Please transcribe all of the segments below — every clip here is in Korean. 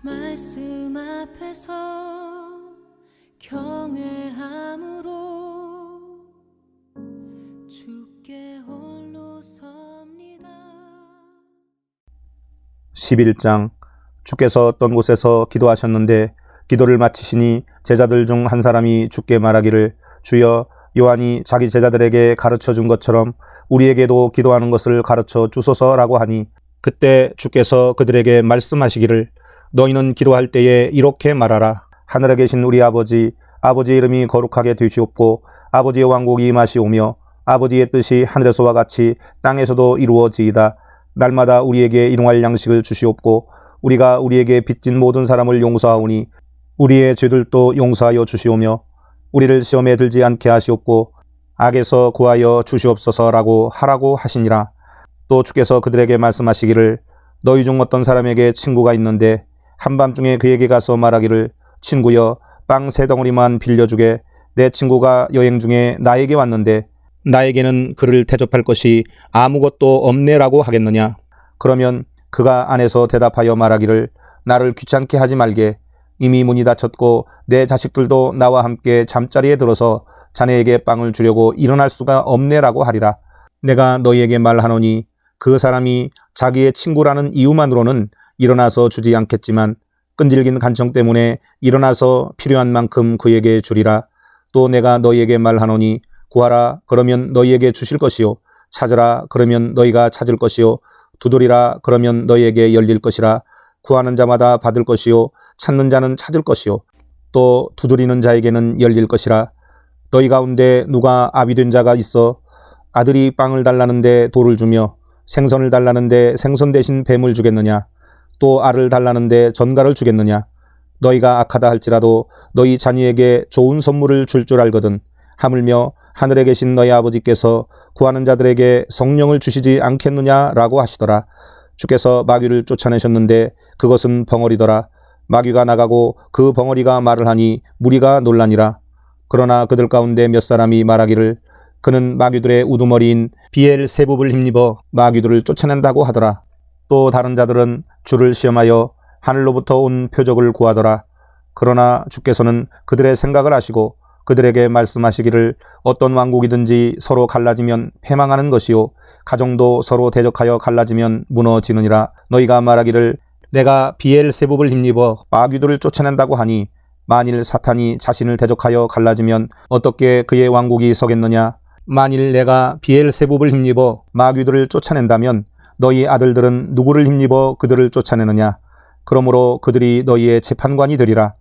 말씀 앞에서 경외함으로 주께 홀로 섭니다. 11장. 주께서 어떤 곳에서 기도하셨는데 기도를 마치시니 제자들 중 한 사람이 주께 말하기를, 주여, 요한이 자기 제자들에게 가르쳐 준 것처럼 우리에게도 기도하는 것을 가르쳐 주소서라고 하니, 그때 주께서 그들에게 말씀하시기를, 너희는 기도할 때에 이렇게 말하라. 하늘에 계신 우리 아버지, 아버지의 이름이 거룩하게 되시옵고 아버지의 왕국이 임하시오며 아버지의 뜻이 하늘에서와 같이 땅에서도 이루어지이다. 날마다 우리에게 일용할 양식을 주시옵고 우리가 우리에게 빚진 모든 사람을 용서하오니 우리의 죄들도 용서하여 주시오며 우리를 시험에 들지 않게 하시옵고 악에서 구하여 주시옵소서라고 하라고 하시니라. 또 주께서 그들에게 말씀하시기를, 너희 중 어떤 사람에게 친구가 있는데 한밤중에 그에게 가서 말하기를, 친구여, 빵 3덩어리만 빌려주게. 내 친구가 여행 중에 나에게 왔는데 나에게는 그를 대접할 것이 아무것도 없네라고 하겠느냐. 그러면 그가 안에서 대답하여 말하기를, 나를 귀찮게 하지 말게. 이미 문이 닫혔고 내 자식들도 나와 함께 잠자리에 들어서 자네에게 빵을 주려고 일어날 수가 없네라고 하리라. 내가 너희에게 말하노니 그 사람이 자기의 친구라는 이유만으로는 일어나서 주지 않겠지만 끈질긴 간청 때문에 일어나서 필요한 만큼 그에게 주리라. 또 내가 너희에게 말하노니 구하라, 그러면 너희에게 주실 것이요. 찾으라, 그러면 너희가 찾을 것이요. 두드리라, 그러면 너희에게 열릴 것이라. 구하는 자마다 받을 것이요, 찾는 자는 찾을 것이요, 또 두드리는 자에게는 열릴 것이라. 너희 가운데 누가 아비 된 자가 있어 아들이 빵을 달라는데 돌을 주며 생선을 달라는데 생선 대신 뱀을 주겠느냐? 또 알을 달라는데 전갈을 주겠느냐? 너희가 악하다 할지라도 너희 자녀에게 좋은 선물을 줄 줄 알거든. 하물며 하늘에 계신 너희 아버지께서 구하는 자들에게 성령을 주시지 않겠느냐라고 하시더라. 주께서 마귀를 쫓아내셨는데 그것은 벙어리더라. 마귀가 나가고 그 벙어리가 말을 하니 무리가 놀라니라. 그러나 그들 가운데 몇 사람이 말하기를, 그는 마귀들의 우두머리인 비엘세붑을 힘입어 마귀들을 쫓아낸다고 하더라. 또 다른 자들은 주를 시험하여 하늘로부터 온 표적을 구하더라. 그러나 주께서는 그들의 생각을 아시고 그들에게 말씀하시기를, 어떤 왕국이든지 서로 갈라지면 패망하는 것이요, 가정도 서로 대적하여 갈라지면 무너지느니라. 너희가 말하기를, 내가 비엘세붑을 힘입어 마귀들을 쫓아낸다고 하니 만일 사탄이 자신을 대적하여 갈라지면 어떻게 그의 왕국이 서겠느냐? 만일 내가 비엘세붑을 힘입어 마귀들을 쫓아낸다면 너희 아들들은 누구를 힘입어 그들을 쫓아내느냐? 그러므로 그들이 너희의 재판관이 되리라.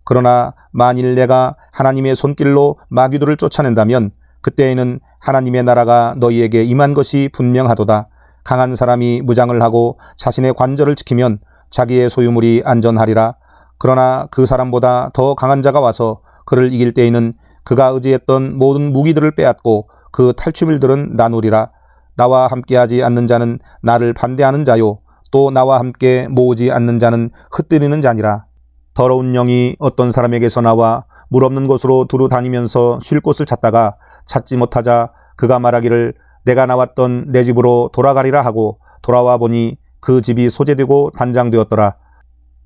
그러나 만일 내가 하나님의 손길로 마귀들을 쫓아낸다면 그때에는 하나님의 나라가 너희에게 임한 것이 분명하도다. 강한 사람이 무장을 하고 자신의 관절을 지키면 자기의 소유물이 안전하리라. 그러나 그 사람보다 더 강한 자가 와서 그를 이길 때에는 그가 의지했던 모든 무기들을 빼앗고 그 탈취물들은 나누리라. 나와 함께하지 않는 자는 나를 반대하는 자요, 또 나와 함께 모으지 않는 자는 흩뜨리는 자니라. 더러운 영이 어떤 사람에게서 나와 물 없는 곳으로 두루 다니면서 쉴 곳을 찾다가 찾지 못하자 그가 말하기를, 내가 나왔던 내 집으로 돌아가리라 하고 돌아와 보니 그 집이 소재되고 단장되었더라.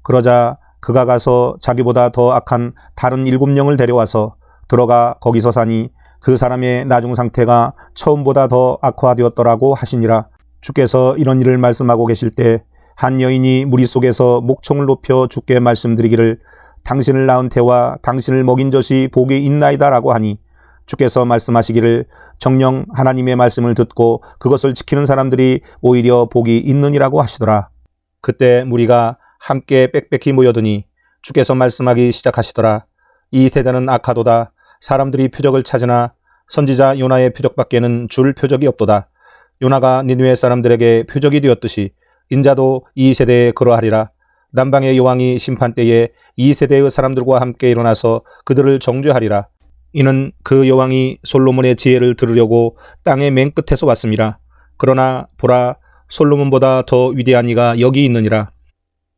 그러자 그가 가서 자기보다 더 악한 다른 7영을 데려와서 들어가 거기서 사니 그 사람의 나중 상태가 처음보다 더 악화되었더라고 하시니라. 주께서 이런 일을 말씀하고 계실 때 한 여인이 무리 속에서 목청을 높여 주께 말씀드리기를, 당신을 낳은 태와 당신을 먹인 젖이 복이 있나이다 라고 하니, 주께서 말씀하시기를, 정녕 하나님의 말씀을 듣고 그것을 지키는 사람들이 오히려 복이 있느니라고 하시더라. 그때 무리가 함께 빽빽히 모여드니 주께서 말씀하기 시작하시더라. 이 세대는 악하도다. 사람들이 표적을 찾으나 선지자 요나의 표적밖에는 줄 표적이 없도다. 요나가 니느웨 사람들에게 표적이 되었듯이 인자도 이 세대에 그러하리라. 남방의 여왕이 심판 때에 이 세대의 사람들과 함께 일어나서 그들을 정죄하리라. 이는 그 여왕이 솔로몬의 지혜를 들으려고 땅의 맨 끝에서 왔습니다. 그러나 보라, 솔로몬보다 더 위대한 이가 여기 있느니라.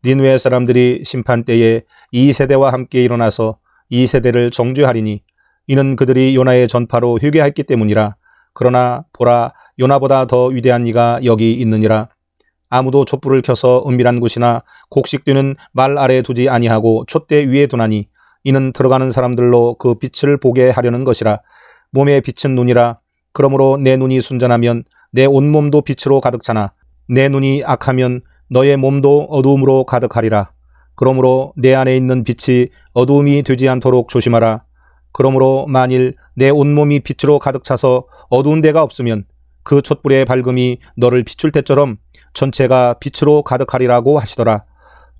니느웨 사람들이 심판 때에 이 세대와 함께 일어나서 이 세대를 정죄하리니 이는 그들이 요나의 전파로 회개했기 때문이라. 그러나 보라, 요나보다 더 위대한 이가 여기 있느니라. 아무도 촛불을 켜서 은밀한 곳이나 곡식 뛰는 말 아래 두지 아니하고 촛대 위에 두나니 이는 들어가는 사람들로 그 빛을 보게 하려는 것이라. 몸의 빛은 눈이라. 그러므로 내 눈이 순전하면 내 온몸도 빛으로 가득 차나 내 눈이 악하면 너의 몸도 어두움으로 가득하리라. 그러므로 내 안에 있는 빛이 어두움이 되지 않도록 조심하라. 그러므로 만일 내 온몸이 빛으로 가득 차서 어두운 데가 없으면 그 촛불의 밝음이 너를 비출 때처럼 전체가 빛으로 가득하리라고 하시더라.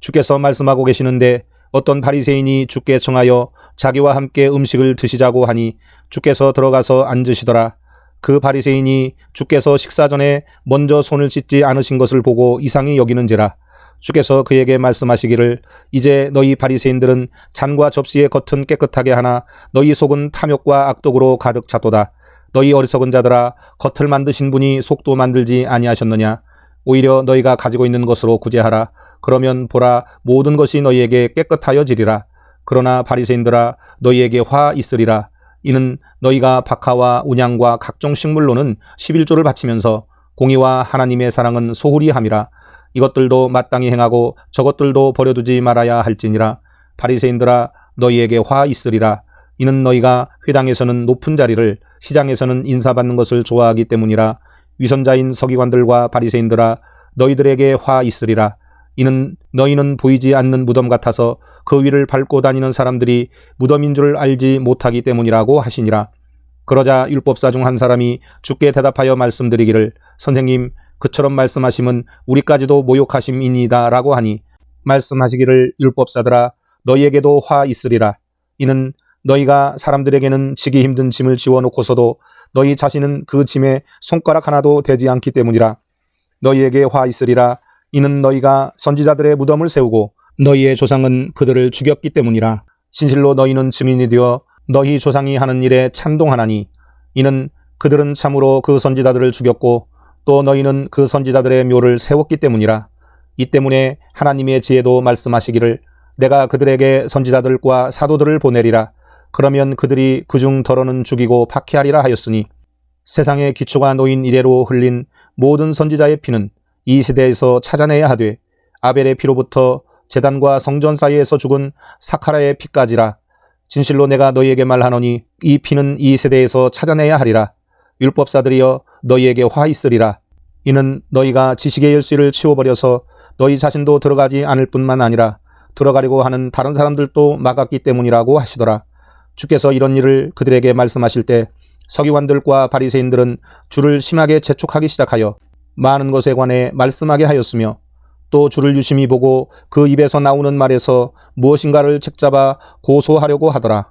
주께서 말씀하고 계시는데 어떤 바리새인이 주께 청하여 자기와 함께 음식을 드시자고 하니 주께서 들어가서 앉으시더라. 그 바리새인이 주께서 식사 전에 먼저 손을 씻지 않으신 것을 보고 이상히 여기는지라. 주께서 그에게 말씀하시기를 이제 너희 바리새인들은 잔과 접시의 겉은 깨끗하게 하나 너희 속은 탐욕과 악독으로 가득 찼도다. 너희 어리석은 자들아, 겉을 만드신 분이 속도 만들지 아니하셨느냐. 오히려 너희가 가지고 있는 것으로 구제하라. 그러면 보라, 모든 것이 너희에게 깨끗하여지리라. 그러나 바리새인들아, 너희에게 화 있으리라. 이는 너희가 박하와 운양과 각종 식물로는 11조를 바치면서 공의와 하나님의 사랑은 소홀히 함이라. 이것들도 마땅히 행하고 저것들도 버려두지 말아야 할지니라. 바리새인들아, 너희에게 화 있으리라. 이는 너희가 회당에서는 높은 자리를 시장에서는 인사받는 것을 좋아하기 때문이라. 위선자인 서기관들과 바리새인들아, 너희들에게 화 있으리라. 이는 너희는 보이지 않는 무덤 같아서 그 위를 밟고 다니는 사람들이 무덤인 줄 알지 못하기 때문이라고 하시니라. 그러자 율법사 중 한 사람이 주께 대답하여 말씀드리기를 선생님, 그처럼 말씀하심은 우리까지도 모욕하심이니이다 라고 하니 말씀하시기를 율법사들아, 너희에게도 화 있으리라. 이는 너희가 사람들에게는 지기 힘든 짐을 지워놓고서도 너희 자신은 그 짐에 손가락 하나도 대지 않기 때문이라. 너희에게 화 있으리라. 이는 너희가 선지자들의 무덤을 세우고 너희의 조상은 그들을 죽였기 때문이라. 진실로 너희는 증인이 되어 너희 조상이 하는 일에 찬동하나니 이는 그들은 참으로 그 선지자들을 죽였고 또 너희는 그 선지자들의 묘를 세웠기 때문이라. 이 때문에 하나님의 지혜도 말씀하시기를 내가 그들에게 선지자들과 사도들을 보내리라. 그러면 그들이 그중 더러는 죽이고 박해하리라 하였으니 세상의 기초가 놓인 이래로 흘린 모든 선지자의 피는 이 시대에서 찾아내야 하되 아벨의 피로부터 제단과 성전 사이에서 죽은 사카라의 피까지라. 진실로 내가 너희에게 말하노니 이 피는 이 세대에서 찾아내야 하리라. 율법사들이여, 너희에게 화 있으리라. 이는 너희가 지식의 열쇠를 치워버려서 너희 자신도 들어가지 않을 뿐만 아니라 들어가려고 하는 다른 사람들도 막았기 때문이라고 하시더라. 주께서 이런 일을 그들에게 말씀하실 때 서기관들과 바리새인들은 주를 심하게 재촉하기 시작하여 많은 것에 관해 말씀하게 하였으며 또 주를 유심히 보고 그 입에서 나오는 말에서 무엇인가를 책잡아 고소하려고 하더라.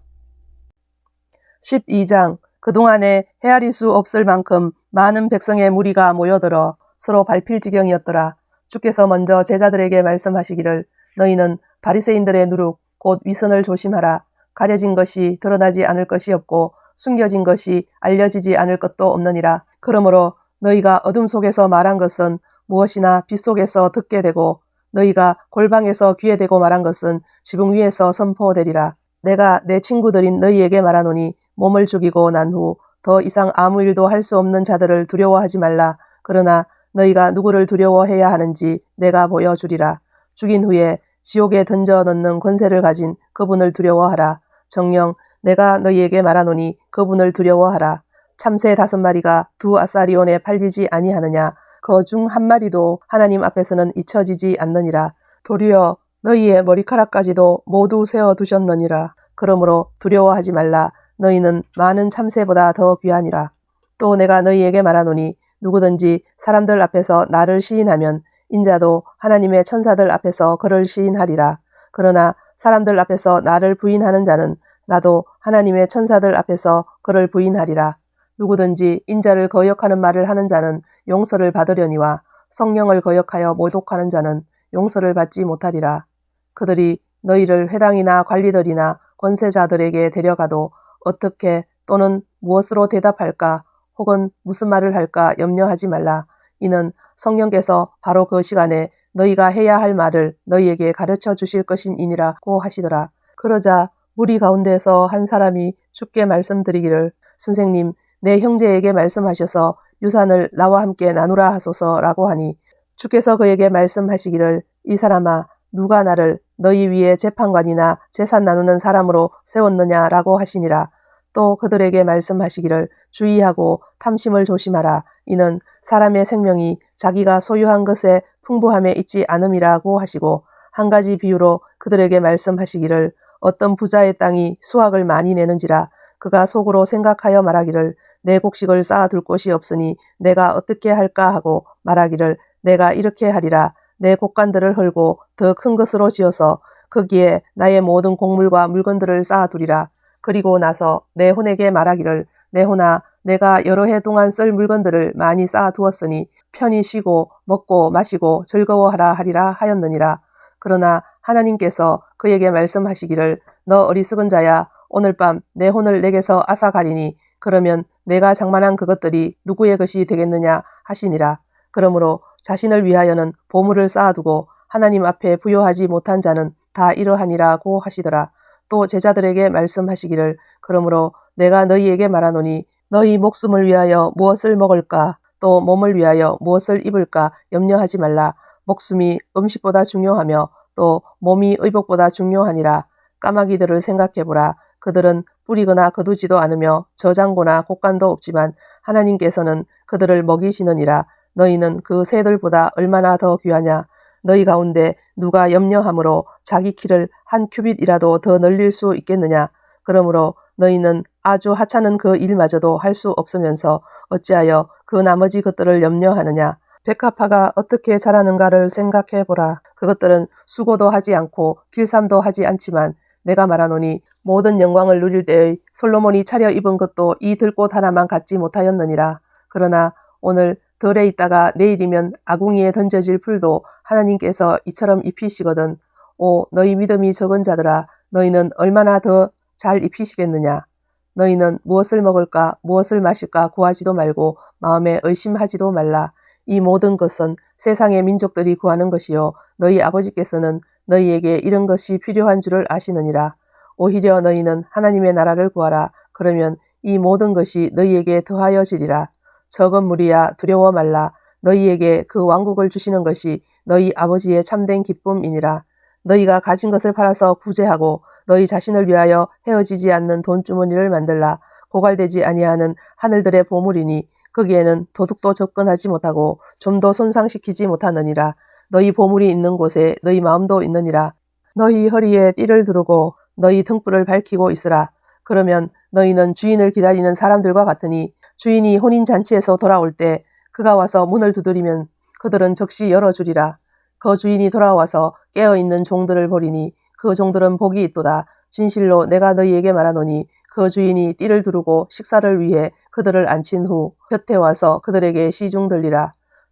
12장. 그동안에 헤아릴 수 없을 만큼 많은 백성의 무리가 모여들어 서로 밟힐 지경이었더라. 주께서 먼저 제자들에게 말씀하시기를 너희는 바리새인들의 누룩 곧 위선을 조심하라. 가려진 것이 드러나지 않을 것이 없고 숨겨진 것이 알려지지 않을 것도 없느니라. 그러므로 너희가 어둠 속에서 말한 것은 무엇이나 빛 속에서 듣게 되고 너희가 골방에서 귀에 대고 말한 것은 지붕 위에서 선포되리라. 내가 내 친구들인 너희에게 말하노니 몸을 죽이고 난 후 더 이상 아무 일도 할 수 없는 자들을 두려워하지 말라. 그러나 너희가 누구를 두려워해야 하는지 내가 보여주리라. 죽인 후에 지옥에 던져 넣는 권세를 가진 그분을 두려워하라. 정녕 내가 너희에게 말하노니 그분을 두려워하라. 참새 5마리가 2아사리온에 팔리지 아니하느냐. 그 중 한 마리도 하나님 앞에서는 잊혀지지 않느니라. 도리어 너희의 머리카락까지도 모두 세어두셨느니라. 그러므로 두려워하지 말라. 너희는 많은 참새보다 더 귀하니라. 또 내가 너희에게 말하노니 누구든지 사람들 앞에서 나를 시인하면 인자도 하나님의 천사들 앞에서 그를 시인하리라. 그러나 사람들 앞에서 나를 부인하는 자는 나도 하나님의 천사들 앞에서 그를 부인하리라. 누구든지 인자를 거역하는 말을 하는 자는 용서를 받으려니와 성령을 거역하여 모독하는 자는 용서를 받지 못하리라. 그들이 너희를 회당이나 관리들이나 권세자들에게 데려가도 어떻게 또는 무엇으로 대답할까 혹은 무슨 말을 할까 염려하지 말라. 이는 성령께서 바로 그 시간에 너희가 해야 할 말을 너희에게 가르쳐 주실 것임이니라고 하시더라. 그러자 무리 가운데서 한 사람이 주께 말씀드리기를 선생님, 내 형제에게 말씀하셔서 유산을 나와 함께 나누라 하소서라고 하니 주께서 그에게 말씀하시기를 이 사람아 누가 나를 너희 위에 재판관이나 재산 나누는 사람으로 세웠느냐라고 하시니라. 또 그들에게 말씀하시기를 주의하고 탐심을 조심하라. 이는 사람의 생명이 자기가 소유한 것에 풍부함에 있지 않음이라고 하시고 한 가지 비유로 그들에게 말씀하시기를 어떤 부자의 땅이 수확을 많이 내는지라 그가 속으로 생각하여 말하기를 내 곡식을 쌓아둘 곳이 없으니 내가 어떻게 할까 하고 말하기를 내가 이렇게 하리라. 내 곡간들을 헐고 더 큰 것으로 지어서 거기에 나의 모든 곡물과 물건들을 쌓아두리라. 그리고 나서 내 혼에게 말하기를 내 혼아 내가 여러 해 동안 쓸 물건들을 많이 쌓아두었으니 편히 쉬고 먹고 마시고 즐거워하라 하리라 하였느니라. 그러나 하나님께서 그에게 말씀하시기를 너 어리석은 자야 오늘 밤 내 혼을 내게서 앗아가리니 그러면 내가 장만한 그것들이 누구의 것이 되겠느냐 하시니라. 그러므로 자신을 위하여는 보물을 쌓아두고 하나님 앞에 부요하지 못한 자는 다 이러하니라고 하시더라. 또 제자들에게 말씀하시기를 그러므로 내가 너희에게 말하노니 너희 목숨을 위하여 무엇을 먹을까 또 몸을 위하여 무엇을 입을까 염려하지 말라. 목숨이 음식보다 중요하며 또 몸이 의복보다 중요하니라. 까마귀들을 생각해보라. 그들은 뿌리거나 거두지도 않으며 저장고나 곡간도 없지만 하나님께서는 그들을 먹이시느니라. 너희는 그 새들보다 얼마나 더 귀하냐. 너희 가운데 누가 염려함으로 자기 키를 한 큐빗이라도 더 늘릴 수 있겠느냐. 그러므로 너희는 아주 하찮은 그 일마저도 할 수 없으면서 어찌하여 그 나머지 것들을 염려하느냐. 백합화가 어떻게 자라는가를 생각해보라. 그것들은 수고도 하지 않고 길쌈도 하지 않지만 내가 말하노니 모든 영광을 누릴 때의 솔로몬이 차려 입은 것도 이 들꽃 하나만 갖지 못하였느니라. 그러나 오늘 들에 있다가 내일이면 아궁이에 던져질 풀도 하나님께서 이처럼 입히시거든. 오 너희 믿음이 적은 자들아 너희는 얼마나 더 잘 입히시겠느냐. 너희는 무엇을 먹을까 무엇을 마실까 구하지도 말고 마음에 의심하지도 말라. 이 모든 것은 세상의 민족들이 구하는 것이요 너희 아버지께서는 너희에게 이런 것이 필요한 줄을 아시느니라. 오히려 너희는 하나님의 나라를 구하라. 그러면 이 모든 것이 너희에게 더하여지리라. 적은 무리야 두려워 말라. 너희에게 그 왕국을 주시는 것이 너희 아버지의 참된 기쁨이니라. 너희가 가진 것을 팔아서 구제하고 너희 자신을 위하여 헤어지지 않는 돈주머니를 만들라. 고갈되지 아니하는 하늘들의 보물이니 거기에는 도둑도 접근하지 못하고 좀도 손상시키지 못하느니라. 너희 보물이 있는 곳에 너희 마음도 있느니라. 너희 허리에 띠를 두르고 너희 등불을 밝히고 있으라. 그러면 너희는 주인을 기다리는 사람들과 같으니 주인이 혼인잔치에서 돌아올 때 그가 와서 문을 두드리면 그들은 즉시 열어주리라. 그 주인이 돌아와서 깨어있는 종들을 보리니 그 종들은 복이 있도다. 진실로 내가 너희에게 말하노니 그 주인이 띠를 두르고 식사를 위해 그들을 앉힌 후 곁에 와서 그들에게 시중 들리라.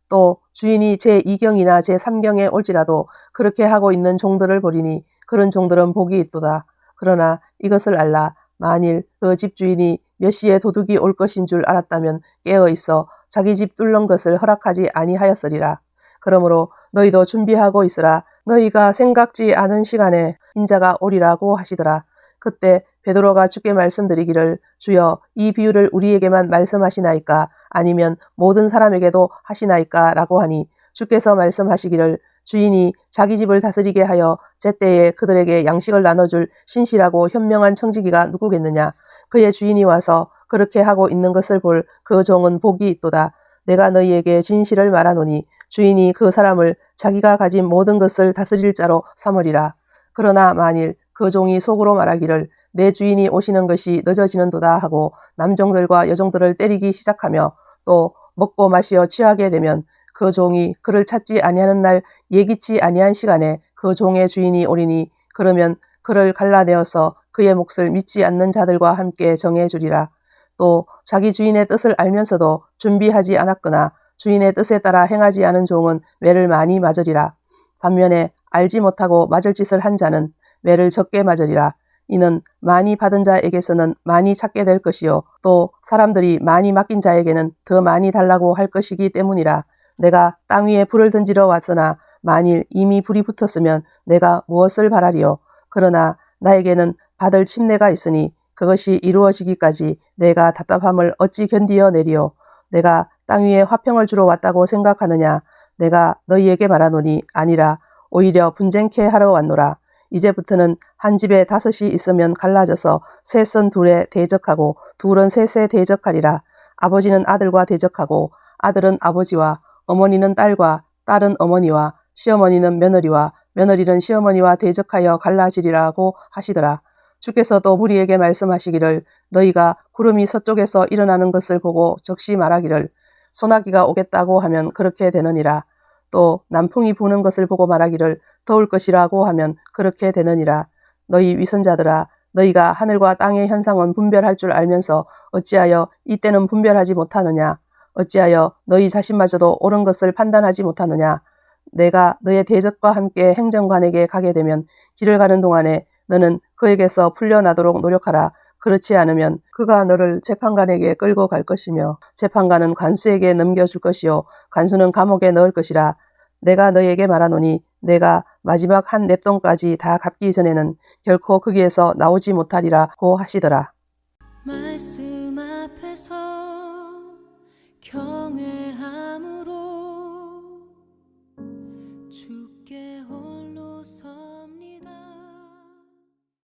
또 주인이 제2경이나 제3경에 올지라도 그렇게 하고 있는 종들을 보리니 그런 종들은 복이 있도다. 그러나 이것을 알라. 만일 그 집주인이 몇 시에 도둑이 올 것인 줄 알았다면 깨어있어 자기 집 뚫는 것을 허락하지 아니하였으리라. 그러므로 너희도 준비하고 있으라. 너희가 생각지 않은 시간에 인자가 오리라고 하시더라. 그때 베드로가 주께 말씀드리기를 주여 이 비유를 우리에게만 말씀하시나이까 아니면 모든 사람에게도 하시나이까 라고 하니 주께서 말씀하시기를 주인이 자기 집을 다스리게 하여 제때에 그들에게 양식을 나눠줄 신실하고 현명한 청지기가 누구겠느냐. 그의 주인이 와서 그렇게 하고 있는 것을 볼 그 종은 복이 있도다. 내가 너희에게 진실을 말하노니 주인이 그 사람을 자기가 가진 모든 것을 다스릴 자로 삼으리라. 그러나 만일 그 종이 속으로 말하기를 내 주인이 오시는 것이 늦어지는도다 하고 남종들과 여종들을 때리기 시작하며 또 먹고 마시어 취하게 되면 그 종이 그를 찾지 아니하는 날 예기치 아니한 시간에 그 종의 주인이 오리니 그러면 그를 갈라내어서 그의 몫을 믿지 않는 자들과 함께 정해주리라. 또 자기 주인의 뜻을 알면서도 준비하지 않았거나 주인의 뜻에 따라 행하지 않은 종은 매를 많이 맞으리라. 반면에 알지 못하고 맞을 짓을 한 자는 매를 적게 맞으리라. 이는 많이 받은 자에게서는 많이 찾게 될 것이요 또 사람들이 많이 맡긴 자에게는 더 많이 달라고 할 것이기 때문이라. 내가 땅 위에 불을 던지러 왔으나 만일 이미 불이 붙었으면 내가 무엇을 바라리요. 그러나 나에게는 받을 침례가 있으니 그것이 이루어지기까지 내가 답답함을 어찌 견디어 내리요. 내가 땅 위에 화평을 주러 왔다고 생각하느냐. 내가 너희에게 말하노니 아니라 오히려 분쟁케 하러 왔노라. 이제부터는 한 집에 5이 있으면 갈라져서 셋은 둘에 대적하고 둘은 셋에 대적하리라. 아버지는 아들과 대적하고 아들은 아버지와 어머니는 딸과 딸은 어머니와 시어머니는 며느리와 며느리는 시어머니와 대적하여 갈라지리라고 하시더라. 주께서 또 무리에게 말씀하시기를 너희가 구름이 서쪽에서 일어나는 것을 보고 적시 말하기를 소나기가 오겠다고 하면 그렇게 되느니라. 또 남풍이 부는 것을 보고 말하기를 더울 것이라고 하면 그렇게 되느니라. 너희 위선자들아, 너희가 하늘과 땅의 현상은 분별할 줄 알면서 어찌하여 이때는 분별하지 못하느냐? 어찌하여 너희 자신마저도 옳은 것을 판단하지 못하느냐? 내가 너의 대적과 함께 행정관에게 가게 되면 길을 가는 동안에 너는 그에게서 풀려나도록 노력하라. 그렇지 않으면 그가 너를 재판관에게 끌고 갈 것이며 재판관은 간수에게 넘겨줄 것이요 간수는 감옥에 넣을 것이라. 내가 너에게 말하노니 내가 마지막 한 랩돈까지 다 갚기 전에는 결코 거기에서 나오지 못하리라고 하시더라. 말씀 앞에서 경외함으로 주께 홀로 서